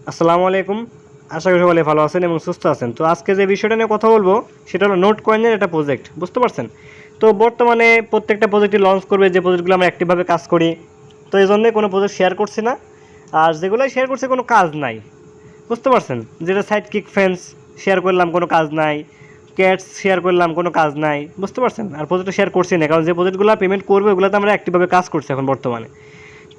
আসসালামু আলাইকুম। আশা করি সবাই ভালো আছেন এবং সুস্থ আছেন। তো আজকে যে বিষয়টা নিয়ে কথা বলবো সেটা হলো নোট কয়েনের একটা প্রজেক্ট, বুঝতে পারছেন? তো বর্তমানে প্রত্যেকটা প্রজেক্টই লঞ্চ করবে, যে প্রজেক্টগুলো আমরা অ্যাক্টিভভাবে কাজ করি। তো এই জন্যে কোনো প্রজেক্ট শেয়ার করছি না, আর যেগুলোই শেয়ার করছে কোনো কাজ নাই, বুঝতে পারছেন? যেটা সাইড কিক ফেন্স শেয়ার করলাম, কোনো কাজ নাই। ক্যাটস শেয়ার করলাম, কোনো কাজ নাই, বুঝতে পারছেন? আর প্রজেক্টটা শেয়ার করছি না, কারণ যে প্রজেক্টগুলো পেমেন্ট করবে ওগুলোতে আমরা অ্যাক্টিভভাবে কাজ করছি এখন বর্তমানে।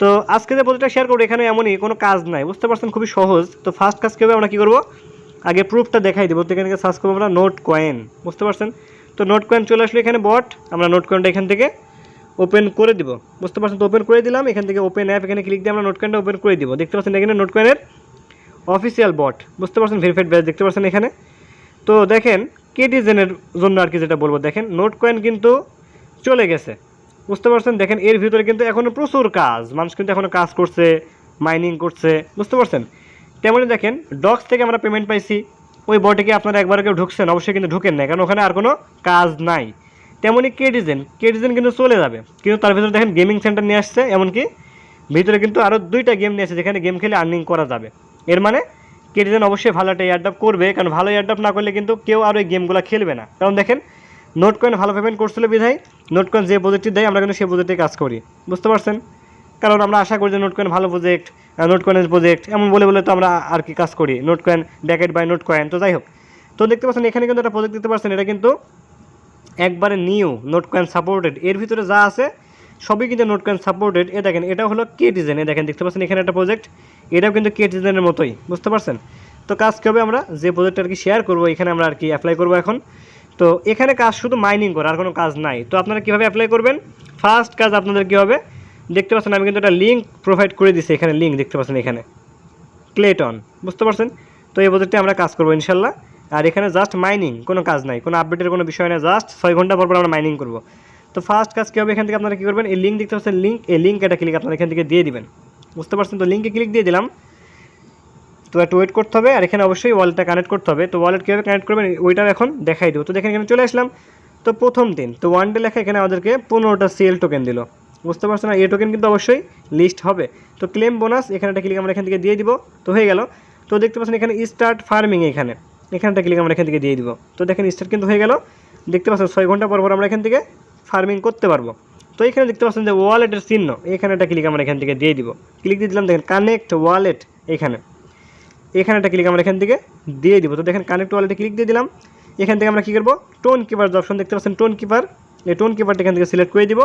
তো আজকে যে প্রজেক্টটা শেয়ার করবো এখানে এমনই কোনো কাজ নাই, বুঝতে পারছেন? খুবই সহজ। তো ফার্স্ট কাজ কী হবে, আমরা কী করবো, আগে প্রুফটা দেখাই দেবো। তো এখানে সার্চ করবো আমরা নোট কয়েন, বুঝতে পারছেন? তো নোট কয়েন চলে আসলে এখানে বট, আমরা নোট কয়েনটা এখান থেকে ওপেন করে দিব, বুঝতে পারছেন? তো ওপেন করে দিলাম, এখান থেকে ওপেন অ্যাপ এখানে ক্লিক দিয়ে আমরা নোট কয়েনটা ওপেন করে দিব। দেখতে পাচ্ছেন এখানে নোট কয়েনের অফিসিয়াল বট, বুঝতে পারছেন? ভেরিফাইড ব্যাচ দেখতে পাচ্ছেন এখানে। তো দেখেন কেটিজেনের জন্য আর কি যেটা বলবো, দেখেন নোট কয়েন কিন্তু চলে গেছে, বুঝতে পারছেন? দেখেন এর ভিতরে কিন্তু এখনও প্রচুর কাজ, মানুষ কিন্তু এখনও কাজ করছে, মাইনিং করছে, বুঝতে পারছেন? তেমনই দেখেন ডক্স থেকে আমরা পেমেন্ট পাইছি, ওই বটে কি আপনারা একবার কেউ ঢুকছেন? অবশ্যই কিন্তু ঢুকেন না, কারণ ওখানে আর কোনো কাজ নাই। তেমনই কেটিজেন কিন্তু চলে যাবে, কিন্তু তার ভিতরে দেখেন গেমিং সেন্টার নিয়ে আসছে, এমনকি ভিতরে কিন্তু আরও 2টা গেম নিয়ে আসছে যেখানে গেম খেলে আর্নিং করা যাবে। এর মানে কেটিজেন অবশ্যই ভালো একটা এয়ারড্রপ করবে, কারণ ভালো এয়ারড্রপ না করলে কিন্তু কেউ আর ওই গেমগুলো খেলবে না। কারণ দেখেন নোট কয়েন ভালো পেমেন্ট করছিল বিধায় নোট কয়েন যে প্রজেক্টটি দেয় আমরা কিন্তু সেই প্রজেক্টে কাজ করি, বুঝতে পারছেন? কারণ আমরা আশা করি যে নোট কয়েন ভালো প্রজেক্ট, নোট কয়েনের প্রজেক্ট এমন বলে বলে তো আমরা আর কি কাজ করি, note coin bracket by note coin. তো যাই হোক, তো দেখতে পাচ্ছেন এখানে কিন্তু একটা প্রজেক্ট দেখতে পাচ্ছেন, এটা কিন্তু একবারে নিউ নোট কয়েন সাপোর্টেড। এর ভিতরে যা আছে সবই কিন্তু নোট কয়েন সাপোর্টেড। এ দেখেন এটা হলো কেটিজেন, এ দেখেন দেখতে পাচ্ছেন এখানে একটা প্রজেক্ট, এটাও কিন্তু কেটিজেনের মতোই, বুঝতে পারছেন? তো কাজ কী হবে, আমরা যে প্রজেক্ট আর কি শেয়ার করবো এখানে আমরা আর কি অ্যাপ্লাই করবো এখন। তো এখানে কাজ শুধু মাইনিং করা, আর কোনো কাজ নাই। তো আপনারা কীভাবে অ্যাপ্লাই করবেন? ফার্স্ট কাজ আপনাদের কী হবে, দেখতে পাচ্ছেন আমি কিন্তু একটা লিঙ্ক প্রোভাইড করে দিচ্ছি, এখানে লিঙ্ক দেখতে পাচ্ছেন এখানে ক্লেটন, বুঝতে পারছেন? তো এই প্রজেক্টে আমরা কাজ করবো ইনশাল্লাহ। আর এখানে জাস্ট মাইনিং, কোনো কাজ নাই, কোনো আপডেটের কোনো বিষয় না, জাস্ট 6 ঘন্টা পর আমরা মাইনিং করবো। তো ফার্স্ট কাজ কী হবে, এখান থেকে আপনারা কী করবেন, এই লিঙ্ক দেখতে পাচ্ছেন লিঙ্ক, এই লিঙ্ক এটা ক্লিক আপনারা এখান থেকে দিয়ে দিবেন, বুঝতে পারছেন? তো লিঙ্কে ক্লিক দিয়ে দিলাম। তো একটু ওয়েট করতে হবে, আর এখানে অবশ্যই ওয়ালেটটা কানেক্ট করতে হবে। তো ওয়ালেট কীভাবে কানেক্ট করবেন ওইটাও এখন দেখাই দেবো। তো দেখেন এখানে চলে আসলাম। তো প্রথম দিন তো 1 ডে লেখা, এখানে আমাদেরকে 15টা সিএল টোকেন দিল, বুঝতে পারছেন? এই টোকেন কিন্তু অবশ্যই লিস্ট হবে। তো ক্লেম বোনাস এখানেটা ক্লিক আমরা এখান থেকে দিয়ে দিব। তো হয়ে গেল। তো দেখতে পাচ্ছেন এখানে স্টার্ট ফার্মিং, এখানটা ক্লিক আমরা এখান থেকে দিয়ে দিব। তো দেখেন স্টার্ট কিন্তু হয়ে গেল, দেখতে পাচ্ছেন 6 ঘন্টা পর আমরা এখান থেকে ফার্মিং করতে পারবো। তো এখানে দেখতে পাচ্ছেন যে ওয়ালেটের চিহ্ন, এখানেটা ক্লিক আমরা এখান থেকে দিয়ে দিব। ক্লিক দিয়ে দিলাম, দেখেন কানেক্ট ওয়ালেট, এখানেটা ক্লিক আমরা এখান থেকে দিয়ে দিব। তো দেখেন কানেক্ট ওয়ালেটে ক্লিক দিয়ে দিলাম। এখান থেকে আমরা কী করবো, টোন কিপার যে অপশন দেখতে পাচ্ছেন, টোন কিপার, এই টোন কিপারটা এখান থেকে সিলেক্ট করে দিব।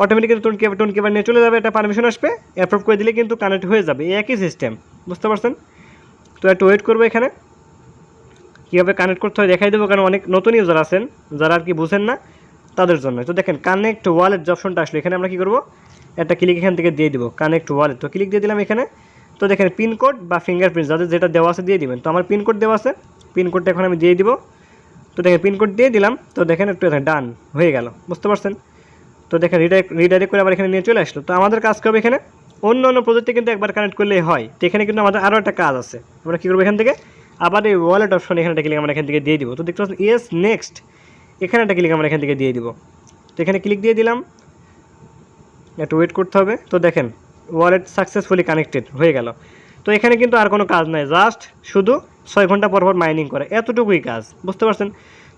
অটোমেটিক্যালি টোন কিপার নিয়ে চলে যাবে, একটা পারমিশন আসবে, অ্যাপ্রুভ করে দিলে কিন্তু কানেক্ট হয়ে যাবে। এই একই সিস্টেম, বুঝতে পারছেন? তো একটু ওয়েট করবো, এখানে কীভাবে কানেক্ট করতে হয় দেখাই দেবো, কারণ অনেক নতুন ইউজার আছেন যারা আর কি বুঝেন না, তাদের জন্য। তো দেখেন কানেক্ট ওয়ালেট যে অপশনটা আসলে, এখানে আমরা কী করবো, একটা ক্লিক এখান থেকে দিয়ে দিব, কানেক্ট ওয়ালেট। তো ক্লিক দিয়ে দিলাম এখানে। তো দেখেন পিনকোড বা ফিঙ্গারপ্রিন্ট যাদের যেটা দেওয়া আছে দিয়ে দিবেন। তো আমার পিনকোড দেওয়া আছে, পিনকোডটা এখন আমি দিয়ে দিব। তো দেখেন পিনকোড দিয়ে দিলাম। তো দেখেন একটু ডান হয়ে গেল, বুঝতে পারছেন? তো দেখেন রিডাইরেক্ট করে আবার এখানে নিয়ে চলে আসলো। তো আমাদের কাজ করবে এখানে, অন্য প্রজেক্টে কিন্তু একবার কানেক্ট করলেই হয়। তো এখানে কিন্তু আমাদের আরও একটা কাজ আছে, আমরা কী করবো, এখান থেকে আবার এই ওয়ালেট অপশন এখানে ক্লিক আমরা এখান থেকে দিয়ে দিব। তো দেখতে পাচ্ছেন ইয়েস নেক্সট, এখানে একটা ক্লিক আমরা এখান থেকে দিয়ে দিব। তো এখানে ক্লিক দিয়ে দিলাম, একটু ওয়েট করতে হবে। তো দেখেন ওয়ালেট সাকসেসফুলি কানেক্টেড হয়ে গেল। তো এখানে কিন্তু আর কোনো কাজ নাই, জাস্ট শুধু 6 ঘন্টা পর মাইনিং করে, এতটুকুই কাজ, বুঝতে পারছেন?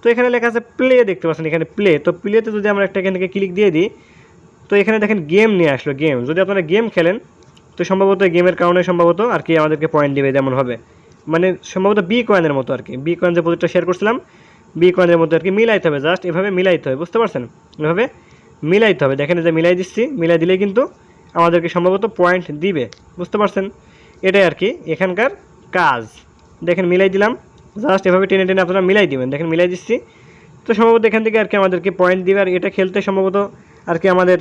তো এখানে লেখা আছে প্লে, দেখতে পাচ্ছেন এখানে প্লে। তো প্লেতে যদি আমরা একটা এখান থেকে ক্লিক দিয়ে দিই, তো এখানে দেখেন গেম নিয়ে আসলো। গেম যদি আপনারা গেম খেলেন, তো সম্ভবত গেমের কারণে সম্ভবত আর কি আমাদেরকে পয়েন্ট দেবে, যেমন হবে মানে সম্ভবত বি কয়েনের মতো আর কি। বি কয়েন যে প্রজেক্টটা শেয়ার করছিলাম, বি কয়েনের মতো আর কি মিলাইতে হবে, জাস্ট এভাবে মিলাইতে হবে, বুঝতে পারছেন? এভাবে মিলাইতে হবে। দেখেন যে মিলাই দিচ্ছি, মিলাই দিলেই কিন্তু আমাদেরকে সম্ভবত পয়েন্ট দিবে, বুঝতে পারছেন? এটাই আর কি এখানকার কাজ। দেখেন মিলাই দিলাম, জাস্ট এভাবে টেনে টেনে আপনারা মিলাই দিবেন। দেখেন মিলাই দিচ্ছি। তো সম্ভবত এখান থেকে আর কি আমাদেরকে পয়েন্ট দিবে, আর এটা খেলতে সম্ভবত আর কি আমাদের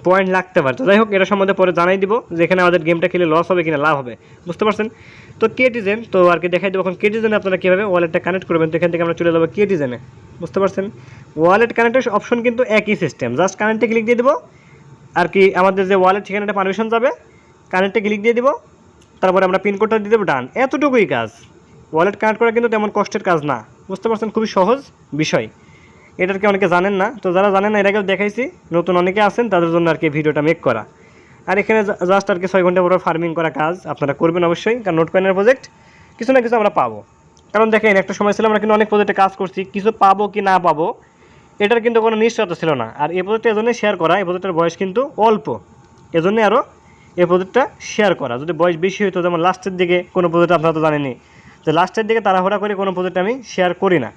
পয়েন্ট লাগতে পারে। তো যাই হোক, এটা সম্বন্ধে পরে জানাই দিব যে এখানে আমাদের গেমটা খেলে লস হবে কিনা লাভ হবে, বুঝতে পারছেন? তো কেটিজেন তো আর কি দেখাই দেবো এখন কেটিজেনে আপনারা কীভাবে ওয়ালেটটা কানেক্ট করবেন। তো এখান থেকে আমরা চলে যাবো কেটিজেনে, বুঝতে পারছেন? ওয়ালেট কানেক্টের অপশন কিন্তু একই সিস্টেম, জাস্ট কানেক্টে ক্লিক দিয়ে দেবো, আর কি আমাদের যে ওয়ালেট সেখানে একটা পারমিশন যাবে, কানেক্টে ক্লিক দিয়ে দিব, তারপরে আমরা পিনকোডটা দিয়ে দেবো, ডান। এতটুকুই কাজ। ওয়ালেট কানেক্ট করা কিন্তু তেমন কষ্টের কাজ না, বুঝতে পারছেন? খুবই সহজ বিষয়। এটার কি অনেকে জানেন না। তো যারা জানেন না এর আগেও দেখাইছি, নতুন অনেকে আছেন তাদের জন্য আর কি ভিডিওটা মেক করা। আর এখানে জাস্ট আর কি 6 ঘন্টা পুরো ফার্মিং করা কাজ আপনারা করবেন অবশ্যই, কারণ নোট কয়েনের প্রজেক্ট কিছু না কিছু আমরা পাবো। কারণ দেখেন একটা সময় ছিল আমরা কিন্তু অনেক প্রজেক্টে কাজ করছি, কিছু পাবো কি না পাবো এটার কিন্তু কোনো নিশ্চয়তা ছিল না। আর এই প্রজেক্টটা এজন্যই শেয়ার করা, এই প্রজেক্টের বয়স কিন্তু অল্প, এজন্যই আরও এই প্রজেক্টটা শেয়ার করা। যদি বয়স বেশি হতো, যেমন লাস্টের দিকে কোনো প্রজেক্ট আপনারা তো জানেনই যে লাস্টের দিকে তাড়াহুড়া করে কোনো প্রজেক্ট আমি শেয়ার করি না,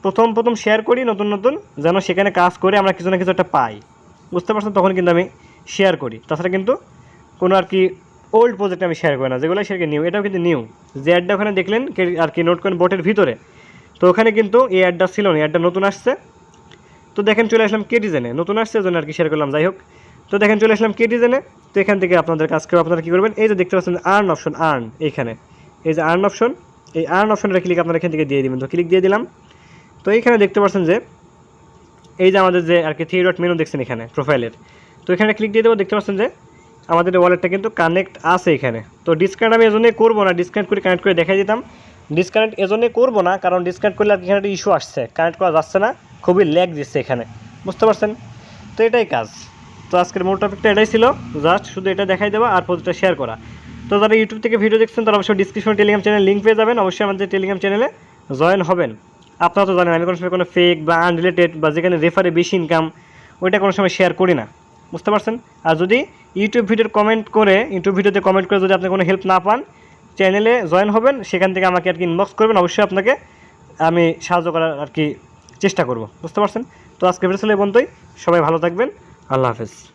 প্রথম শেয়ার করি নতুন নতুন, যেন সেখানে কাজ করে আমরা কিছু না কিছু একটা পাই, বুঝতে পারছেন, তখন কিন্তু আমি শেয়ার করি। তাছাড়া কিন্তু কোনো আর কি ওল্ড প্রজেক্ট আমি শেয়ার করি না, যেগুলো সেটাকে নিউ, এটাও কিন্তু নিউ। যে অ্যাডটা ওখানে দেখলেন আর কি নোট কয়েন বোটের ভিতরে, তো ওখানে কিন্তু এই অ্যাডটা ছিল না, অ্যাডটা নতুন আসছে। তো দেখেন চলে আসলাম কেটিজেনে, নতুন আসছে জন্য আর কি শেয়ার করলাম, যাই হোক। তো দেখেন চলে আসলাম কেটিজেনে। তো এখান থেকে আপনাদের কাজ করে আপনারা কী করবেন, এই যে দেখতে পাচ্ছেন আর্ন অপশন, আর্ন, এইখানে এই যে আর্ন অপশন, এই আর্ন অপশনটা ক্লিক আপনারা এখান থেকে দিয়ে দিবেন। তো ক্লিক দিয়ে দিলাম। তো এইখানে দেখতে পাচ্ছেন যে এই যে আমাদের যে আর কি 3 ডট মেনু দেখছেন এখানে প্রোফাইলের, তো এখানে ক্লিক দিয়ে দেবো। দেখতে পাচ্ছেন যে আমাদের ওয়ালেটটা কিন্তু কানেক্ট আছে এখানে। তো ডিসকানেক্ট আমি এজন্যই করবো না, ডিসকানেক্ট করে কানেক্ট করে দেখাই দিতাম। ডিসকানেক্ট এজন্যই করবো না কারণ ডিসকানেক্ট করলে আর এখানে একটা ইস্যু আসছে, কানেক্ট করা যাচ্ছে না, খুবই ল্যাগ দিচ্ছে এখানে, বুঝতে পারছেন। তো এটাই কাজ। তো আজকের মূল টপিকটা এটাই ছিল, জাস্ট শুধু এটা দেখাই দেওয়া আর প্রজেক্টটা শেয়ার করা। তো যারা ইউটিউব থেকে ভিডিও দেখছেন তারা অবশ্যই ডিসক্রিপশনে টেলিগ্রাম চ্যানেল লিঙ্ক পেয়ে যাবেন, অবশ্যই আমাদের টেলিগ্রাম চ্যানেলে জয়েন হবেন। আপনারা তো জানেন আমি কোনো সময় কোনো ফেক বা আনরিলেটেড বা যেখানে রেফারে বেশি ইনকাম ওইটা কোনো সময় শেয়ার করি না, বুঝতে পারছেন। আর যদি ইউটিউব ভিডিওতে কমেন্ট করে যদি আপনি কোনো হেল্প না পান, চ্যানেলে জয়েন হবেন, সেখান থেকে আমাকে আর কি ইনবক্স করবেন, অবশ্যই আপনাকে আমি সাহায্য করার আর কি চেষ্টা করব, বুঝতে পারছেন। তো আজকে ভিডিও ছিল এই পর্যন্তই, সবাই ভালো থাকবেন, আল্লাহ হাফেজ।